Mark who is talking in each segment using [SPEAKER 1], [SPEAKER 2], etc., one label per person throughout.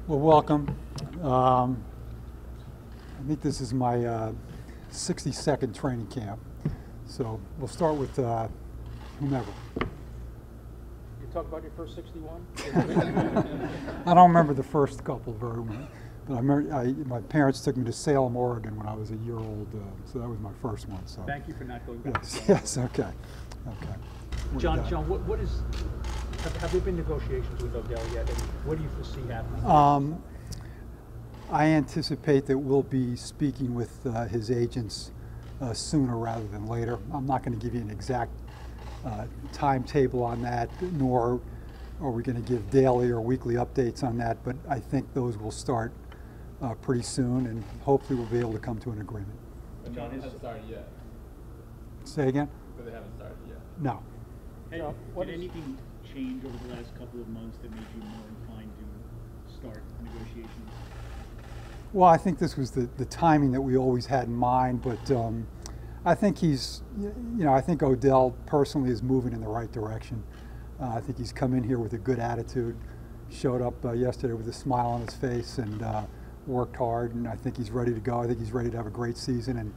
[SPEAKER 1] Well, welcome. I think this is my 60-second training camp. So we'll start with whomever.
[SPEAKER 2] You talk about your first 61?
[SPEAKER 1] I don't remember the first couple very much, but I remember my parents took me to Salem, Oregon when I was a year old, so that was my first one. So
[SPEAKER 2] Thank you for not going back.
[SPEAKER 1] Yes, yes, okay.
[SPEAKER 2] John, what is? Have there been negotiations with Odell yet? And what do you foresee happening?
[SPEAKER 1] I anticipate that we'll be speaking with his agents sooner rather than later. I'm not going to give you an exact timetable on that, nor are we going to give daily or weekly updates on that, but I think those will start pretty soon, and hopefully we'll be able to come to an agreement.
[SPEAKER 3] But John hasn't started yet.
[SPEAKER 1] Say again?
[SPEAKER 3] But they haven't started yet.
[SPEAKER 1] No.
[SPEAKER 4] Did anything change over the last couple of months that made you more inclined to start negotiations?
[SPEAKER 1] Well, I think this was the timing that we always had in mind, but I think I think Odell personally is moving in the right direction. I think he's come in here with a good attitude, showed up yesterday with a smile on his face, and worked hard, and I think he's ready to go. I think he's ready to have a great season, and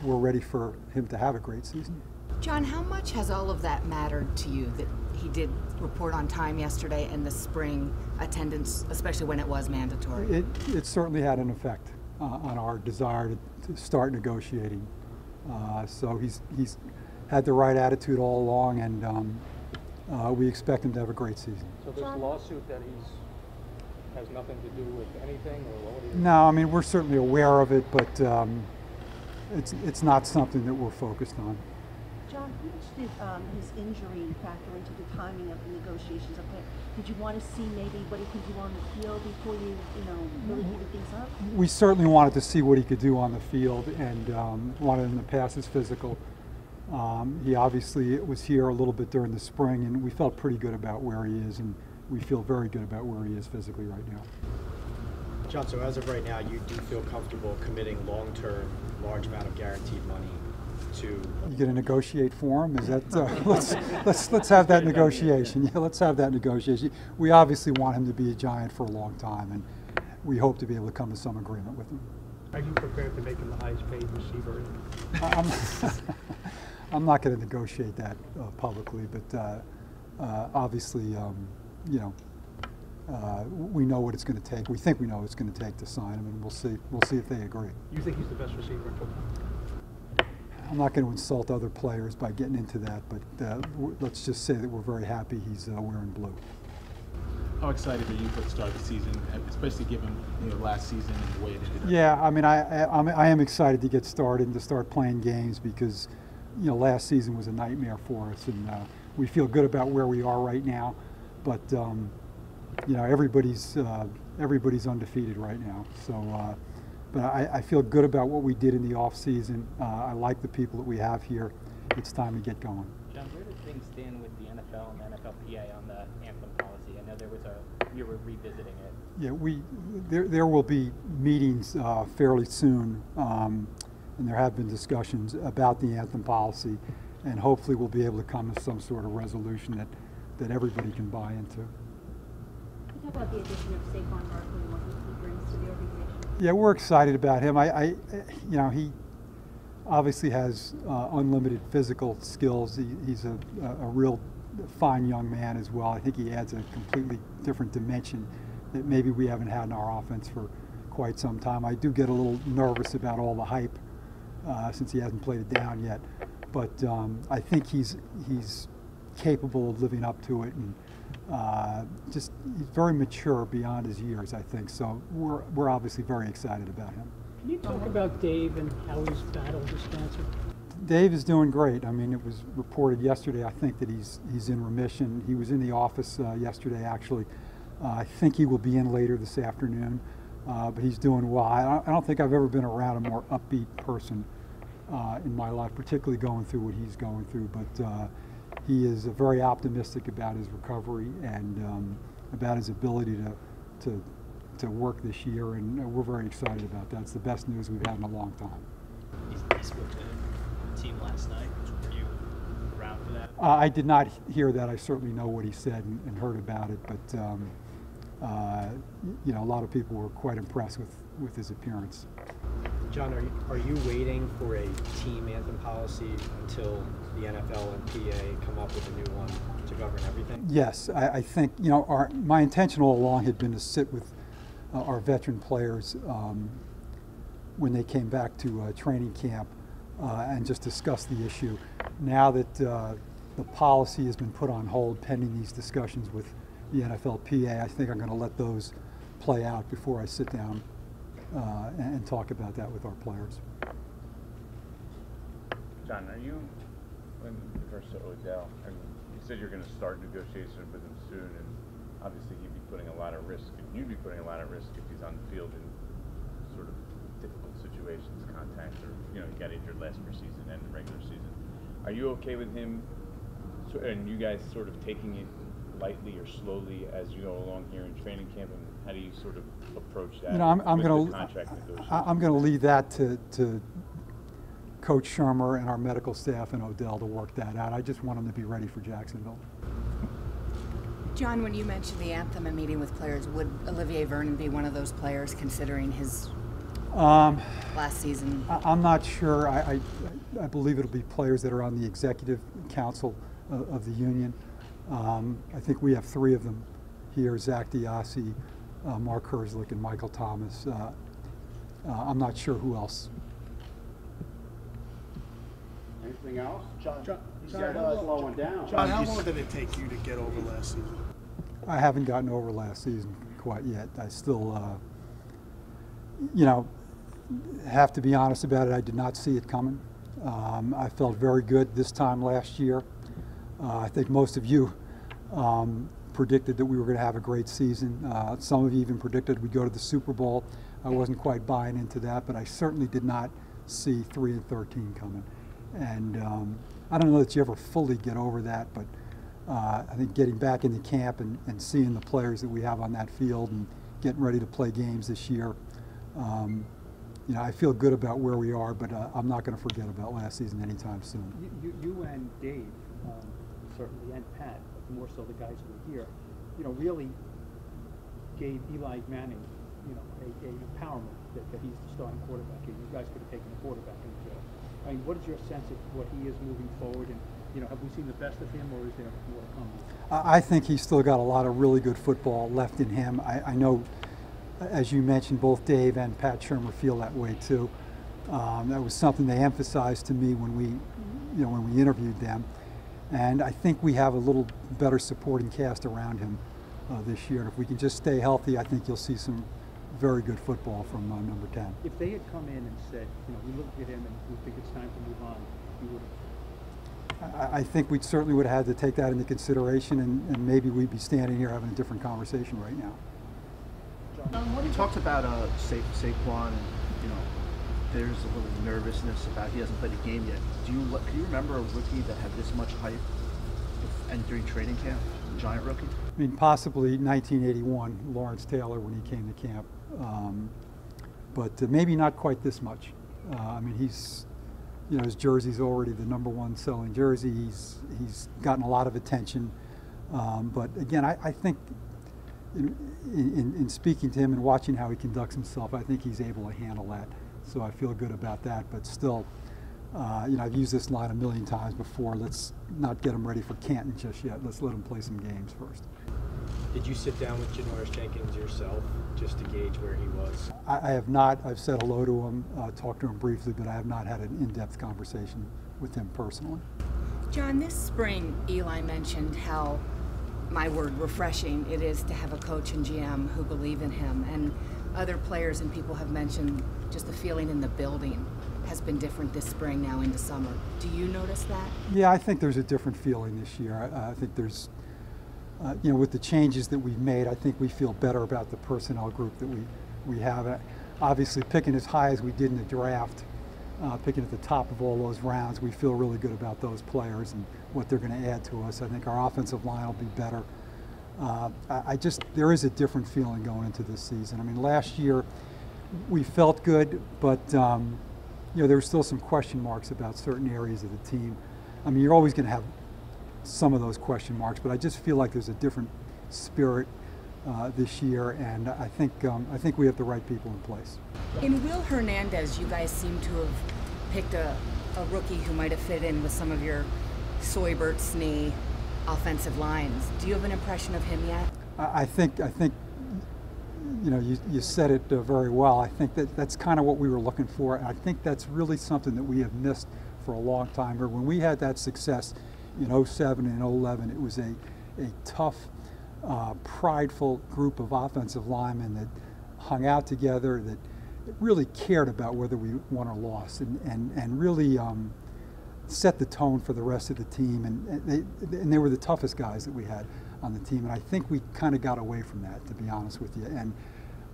[SPEAKER 1] we're ready for him to have a great season.
[SPEAKER 5] John, how much has all of that mattered to you, that he did report on time yesterday and the spring attendance, especially when it was mandatory?
[SPEAKER 1] It certainly had an effect on our desire to start negotiating. So he's had the right attitude all along, and we expect him to have a great season.
[SPEAKER 2] So this lawsuit that has nothing to do with anything, or what do you?
[SPEAKER 1] No, I mean, we're certainly aware of it, but it's not something that we're focused on.
[SPEAKER 6] John, how much did his injury factor into the timing of the negotiations? Did you want to see maybe what he could do on the field before you really heated things up?
[SPEAKER 1] We certainly wanted to see what he could do on the field, and wanted him to pass his physical. He obviously was here a little bit during the spring, and we felt pretty good about where he is, and we feel very good about where he is physically right now.
[SPEAKER 7] John, so as of right now, you do feel comfortable committing long-term, large amount of guaranteed money to?
[SPEAKER 1] You going to negotiate for him? Is that let's have that negotiation? Yeah, let's have that negotiation. We obviously want him to be a Giant for a long time, and we hope to be able to come to some agreement with him.
[SPEAKER 2] Are you prepared to make him the highest paid receiver?
[SPEAKER 1] I'm not going to negotiate that publicly, but obviously, we know what it's going to take. We think we know what it's going to take to sign him, and we'll see. We'll see if they agree.
[SPEAKER 2] You think he's the best receiver in football?
[SPEAKER 1] I'm not going to insult other players by getting into that, but let's just say that we're very happy he's wearing blue.
[SPEAKER 3] How excited are you for the start of the season, especially given last season and the way it ended up?
[SPEAKER 1] Yeah, I mean, I am excited to get started and to start playing games because last season was a nightmare for us, and we feel good about where we are right now, but everybody's undefeated right now. So, but I feel good about what we did in the off season. I like the people that we have here. It's time to get going.
[SPEAKER 8] John, where do things stand with the NFL and the NFLPA on the anthem policy? I know you were revisiting it.
[SPEAKER 1] Yeah, there will be meetings fairly soon, and there have been discussions about the anthem policy, and hopefully we'll be able to come to some sort of resolution that everybody can buy into.
[SPEAKER 6] Talk about the addition of Saquon Barkley and what he brings to the organization. Yeah,
[SPEAKER 1] we're excited about him. He obviously has unlimited physical skills. He's a real fine young man as well. I think he adds a completely different dimension that maybe we haven't had in our offense for quite some time. I do get a little nervous about all the hype since he hasn't played it down yet, but I think he's capable of living up to it, and he's very mature beyond his years, I think. So we're obviously very excited about him.
[SPEAKER 2] Can you talk about Dave and how he's battled this cancer?
[SPEAKER 1] Dave is doing great. I mean, it was reported yesterday, I think, that he's in remission. He was in the office yesterday, actually. I think he will be in later this afternoon, but he's doing well. I don't think I've ever been around a more upbeat person in my life, particularly going through what he's going through. But he is very optimistic about his recovery and about his ability to work this year, and we're very excited about that. It's the best news we've had in a long time.
[SPEAKER 4] He spoke to the team last night. Were you around for that?
[SPEAKER 1] I did not hear that. I certainly know what he said and heard about it, but you know, a lot of people were quite impressed with his appearance.
[SPEAKER 7] John, are you waiting for a team anthem policy until the NFL and PA come up with a new one to govern everything?
[SPEAKER 1] Yes, I think, you know, my intention all along had been to sit with our veteran players when they came back to training camp and just discuss the issue. Now that the policy has been put on hold pending these discussions with the NFLPA, I think I'm going to let those play out before I sit down and talk about that with our players.
[SPEAKER 9] John, are you, in regards to Odell, and you said you're going to start negotiations with him soon, and obviously he'd be putting a lot of risk, and you'd be putting a lot of risk if he's on the field in sort of difficult situations, contact, or, you know, he got injured last preseason and the regular season. Are you okay with him, and you guys sort of taking it lightly or slowly as you go along here in training camp, and how do you sort of approach that?
[SPEAKER 1] You know, I'm
[SPEAKER 9] going
[SPEAKER 1] to leave that to Coach Shermer and our medical staff and Odell to work that out. I just want him to be ready for Jacksonville.
[SPEAKER 5] John, when you mentioned the anthem and meeting with players, would Olivier Vernon be one of those players considering his last season?
[SPEAKER 1] I'm not sure. I believe it'll be players that are on the executive council of the union. I think we have 3 of them here: Zach Diassi, Mark Herzlich, and Michael Thomas. I'm not sure who else.
[SPEAKER 10] Anything else? John, you
[SPEAKER 4] John,
[SPEAKER 10] said slowing down.
[SPEAKER 11] John, how long did it take you to get over last season?
[SPEAKER 1] I haven't gotten over last season quite yet. I still, you know, have to be honest about it. I did not see it coming. I felt very good this time last year. I think most of you predicted that we were going to have a great season. Some of you even predicted we'd go to the Super Bowl. I wasn't quite buying into that, but I certainly did not see 3-13 coming. And I don't know that you ever fully get over that, but I think getting back into camp and seeing the players that we have on that field and getting ready to play games this year, you know, I feel good about where we are, but I'm not going to forget about last season anytime soon.
[SPEAKER 2] You and Dave, certainly, and Pat, but more so the guys who were here, you know, really gave Eli Manning, you know, a empowerment that he's the starting quarterback here. You guys could have taken the quarterback in the field. I mean, what is your sense of what he is moving forward, and, you know, have we seen the best of him, or is there more to come?
[SPEAKER 1] I think he's still got a lot of really good football left in him. I know, as you mentioned, both Dave and Pat Shermer feel that way too. That was something they emphasized to me when we interviewed them, and I think we have a little better supporting cast around him this year. And if we can just stay healthy, I think you'll see some very good football from number 10.
[SPEAKER 2] If they had come in and said, you know, we looked at him and we think it's time to move on, you would have?
[SPEAKER 1] I think we certainly would have had to take that into consideration, and maybe we'd be standing here having a different conversation right now.
[SPEAKER 11] You talked about Saquon, and, you know, there's a little nervousness about he hasn't played a game yet. Can you remember a rookie that had this much hype entering training camp? A giant rookie?
[SPEAKER 1] I mean, possibly 1981, Lawrence Taylor when he came to camp, but maybe not quite this much. I mean, he's, you know, his jersey's already the #1 selling jersey. He's gotten a lot of attention, but again, I think in speaking to him and watching how he conducts himself, I think he's able to handle that. So I feel good about that. But still, you know, I've used this line a million times before. Let's not get him ready for Canton just yet. Let's let him play some games first.
[SPEAKER 7] Did you sit down with Janoris Jenkins yourself just to gauge where he was?
[SPEAKER 1] I have not. I've said hello to him, talked to him briefly, but I have not had an in-depth conversation with him personally.
[SPEAKER 5] John, this spring, Eli mentioned how, my word, refreshing it is to have a coach and GM who believe in him. And other players and people have mentioned just the feeling in the building has been different this spring now into summer. Do you notice that?
[SPEAKER 1] Yeah, I think there's a different feeling this year. I think there's, you know, with the changes that we've made, I think we feel better about the personnel group that we have. Obviously, picking as high as we did in the draft, picking at the top of all those rounds, we feel really good about those players and what they're going to add to us. I think our offensive line will be better. There is a different feeling going into this season. I mean, last year we felt good, but you know, there were still some question marks about certain areas of the team. I mean, you're always going to have some of those question marks, but I just feel like there's a different spirit this year, and I think we have the right people in place.
[SPEAKER 5] In Will Hernandez, you guys seem to have picked a rookie who might have fit in with some of your Soybert, Snee offensive lines. Do you have an impression of him yet?
[SPEAKER 1] I think you know, you said it very well. I think that's kind of what we were looking for. And I think that's really something that we have missed for a long time. Or when we had that success in 07 and 11, it was a tough, prideful group of offensive linemen that hung out together, that really cared about whether we won or lost, and really set the tone for the rest of the team. And they were the toughest guys that we had on the team. And I think we kind of got away from that, to be honest with you. And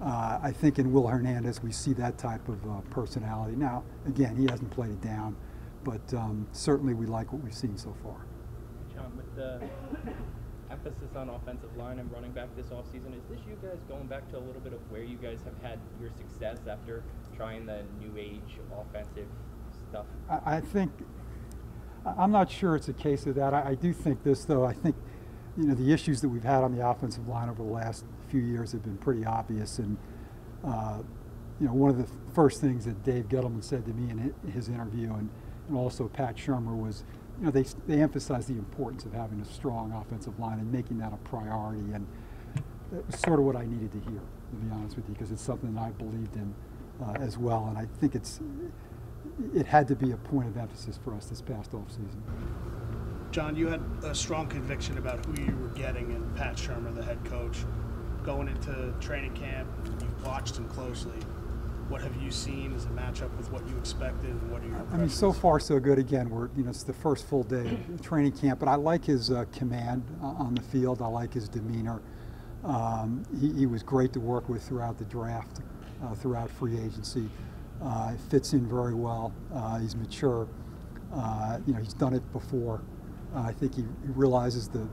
[SPEAKER 1] I think in Will Hernandez, we see that type of personality. Now, again, he hasn't played it down, but certainly we like what we've seen so far.
[SPEAKER 8] John, with the emphasis on offensive line and running back this offseason, is this you guys going back to a little bit of where you guys have had your success after trying the new age offensive stuff?
[SPEAKER 1] I think, I'm not sure it's a case of that. I do think this, though. I think, the issues that we've had on the offensive line over the last few years have been pretty obvious. And, one of the first things that Dave Gettleman said to me in his interview, and also Pat Shermer, was, they emphasize the importance of having a strong offensive line and making that a priority. And it's sort of what I needed to hear, to be honest with you, because it's something that I believed in as well. And I think it had to be a point of emphasis for us this past offseason.
[SPEAKER 12] John, you had a strong conviction about who you were getting in Pat Shermer, the head coach. Going into training camp, you've watched him closely. What have you seen as a matchup with what you expected, and what are your impressions?
[SPEAKER 1] I mean, so far so good. Again, it's the first full day of training camp, but I like his command on the field. I like his demeanor. He was great to work with throughout the draft, throughout free agency. Fits in very well. He's mature. He's done it before. I think he realizes the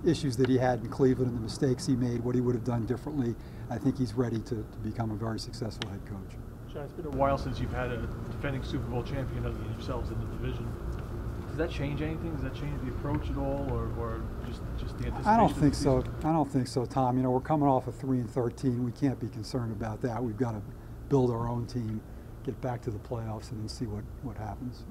[SPEAKER 1] issues that he had in Cleveland and the mistakes he made, what he would have done differently. I think he's ready to become a very successful head coach.
[SPEAKER 13] John, it's been a while since you've had a defending Super Bowl champion other than yourselves in the division. Does that change anything? Does that change the approach at all, or just the anticipation?
[SPEAKER 1] I don't think so. I don't think so, Tom. We're coming off of 3-13. We can't be concerned about that. We've got to build our own team, get back to the playoffs, and then see what happens.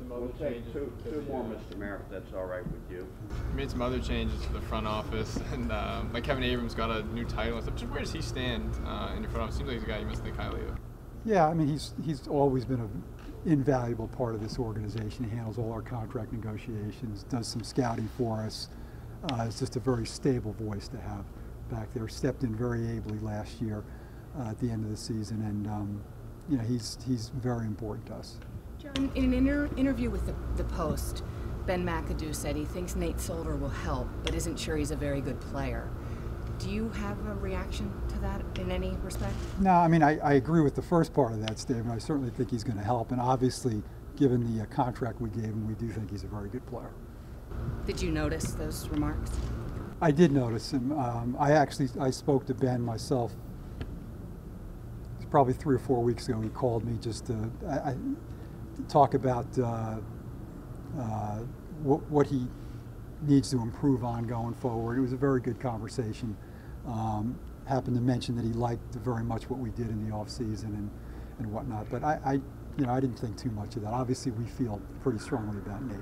[SPEAKER 10] We'll take two more, Mr. Mayor, if that's all right with you.
[SPEAKER 14] We made some other changes to the front office, and like Kevin Abrams got a new title and stuff. Just where does he stand in your front office? Seems like he's a guy you must think highly of.
[SPEAKER 1] Yeah, I mean, he's always been an invaluable part of this organization. He handles all our contract negotiations, does some scouting for us. It's just a very stable voice to have back there. Stepped in very ably last year at the end of the season, and he's very important to us.
[SPEAKER 5] John, in an interview with the Post, Ben McAdoo said he thinks Nate Solder will help, but isn't sure he's a very good player. Do you have a reaction to that in any respect?
[SPEAKER 1] No, I mean, I agree with the first part of that statement. I certainly think he's going to help, and obviously, given the contract we gave him, we do think he's a very good player.
[SPEAKER 5] Did you notice those remarks?
[SPEAKER 1] I did notice him. I spoke to Ben myself. It's probably 3 or 4 weeks ago. He called me just to talk about what he needs to improve on going forward. It was a very good conversation. Happened to mention that he liked very much what we did in the off season and whatnot. But I didn't think too much of that. Obviously, we feel pretty strongly about Nate.